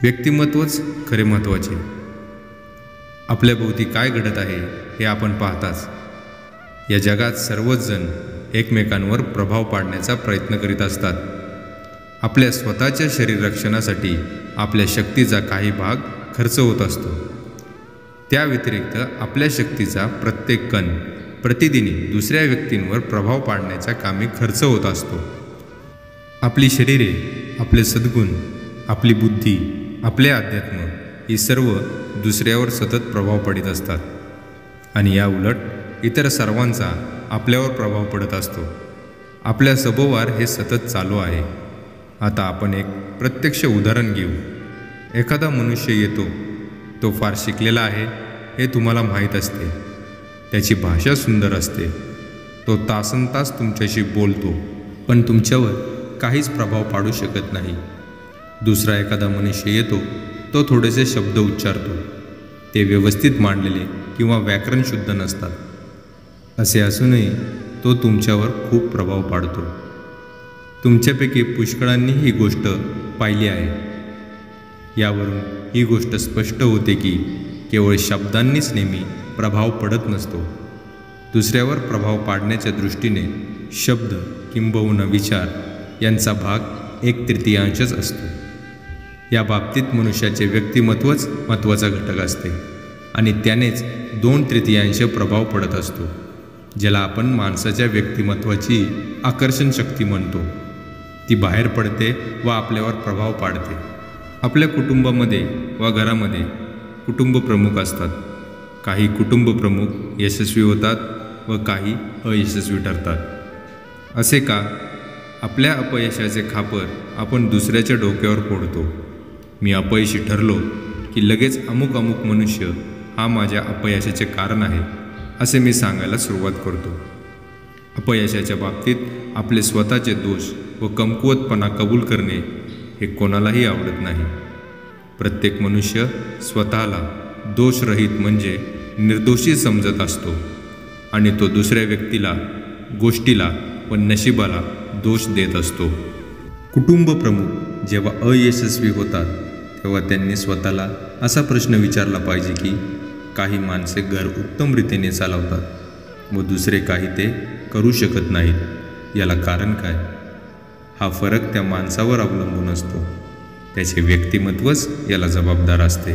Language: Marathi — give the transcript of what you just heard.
व्यक्तिमत्वच खरे महत्त्वाचे. आपल्याभोवती काय घडत आहे हे आपण पाहताच. या जगात सर्वच जण एकमेकांवर प्रभाव पाडण्याचा प्रयत्न करीत असतात. आपल्या स्वतःच्या शरीर रक्षणासाठी आपल्या शक्तीचा काही भाग खर्च होत असतो. त्या व्यतिरिक्त आपल्या शक्तीचा प्रत्येक कण प्रतिदिनी दुसऱ्या व्यक्तींवर प्रभाव पाडण्याच्या कामी खर्च होत असतो. आपली शरीरे, आपले सद्गुण, आपली बुद्धी, आपले अध्यात्म ही सर्व दुसऱ्यावर सतत प्रभाव पडित असतात आणि या उलट इतर सर्वांचा आपल्यावर प्रभाव पडत असतो. आपल्या सभोवार हे सतत चालू आहे. आता आपण एक प्रत्यक्ष उदाहरण घेऊ. एखादा मनुष्य येतो. तो फार शिकलेला आहे हे तुम्हाला माहीत असते. त्याची भाषा सुंदर असते. तो तासनतास तुमच्याशी बोलतो, पण तुमच्यावर काहीच प्रभाव पाडू शकत नाही. दुसरा एखादा मनुष्य येतो. तो थोडेसे शब्द उच्चारतो. ते व्यवस्थित मांडलेले किंवा व्याकरण शुद्ध नसतात. असे असूनही तो तुमच्यावर खूप प्रभाव पाडतो. तुमच्यापैकी पुष्कळांनी ही गोष्ट पाहिली आहे. यावरून ही गोष्ट स्पष्ट होते की केवळ शब्दांनीच नेहमी प्रभाव पडत नसतो. दुसऱ्यावर प्रभाव पाडण्याच्या दृष्टीने शब्द किंबहुना विचार यांचा भाग 1/3 असतो. या बाबतीत मनुष्याचे व्यक्तिमत्वच महत्त्वाचा घटक असते आणि त्यानेच 2/3 प्रभाव पडत असतो, ज्याला आपण माणसाच्या व्यक्तिमत्वाची आकर्षण शक्ती म्हणतो. ती बाहेर पडते व आपल्यावर प्रभाव पाडते. आपल्या कुटुंबामध्ये व घरामध्ये कुटुंब प्रमुख असतात. काही कुटुंब प्रमुख यशस्वी होतात व काही अयशस्वी ठरतात. असे का? आपल्या अपयशाचे खापर आपण दुसऱ्याच्या डोक्यावर फोडतो. मी अपयशी ठरलो की लगेच अमुक मनुष्य हा माझ्या अपयशाचे कारण आहे असे मी सांगायला सुरुवात करतो. अपयशाच्या बाबतीत आपले स्वतःचे दोष व कमकुवतपणा कबूल करणे हे कोणालाही आवडत नाही. प्रत्येक मनुष्य स्वतःला दोषरहित म्हणजे निर्दोषी समजत असतो आणि तो दुसऱ्या व्यक्तीला, गोष्टीला व नशिबाला दोष देत असतो. कुटुंब प्रमुख जेव्हा अयशस्वी होतात तेव्हा त्यांनी स्वतःला असा प्रश्न विचारला पाहिजे की काही माणसे घर उत्तम रीतीने चालवतात व दुसरे काही ते करू शकत नाहीत. याला कारण काय? हा फरक त्या माणसावर अवलंबून असतो. त्याचे व्यक्तिमत्वच याला जबाबदार असते.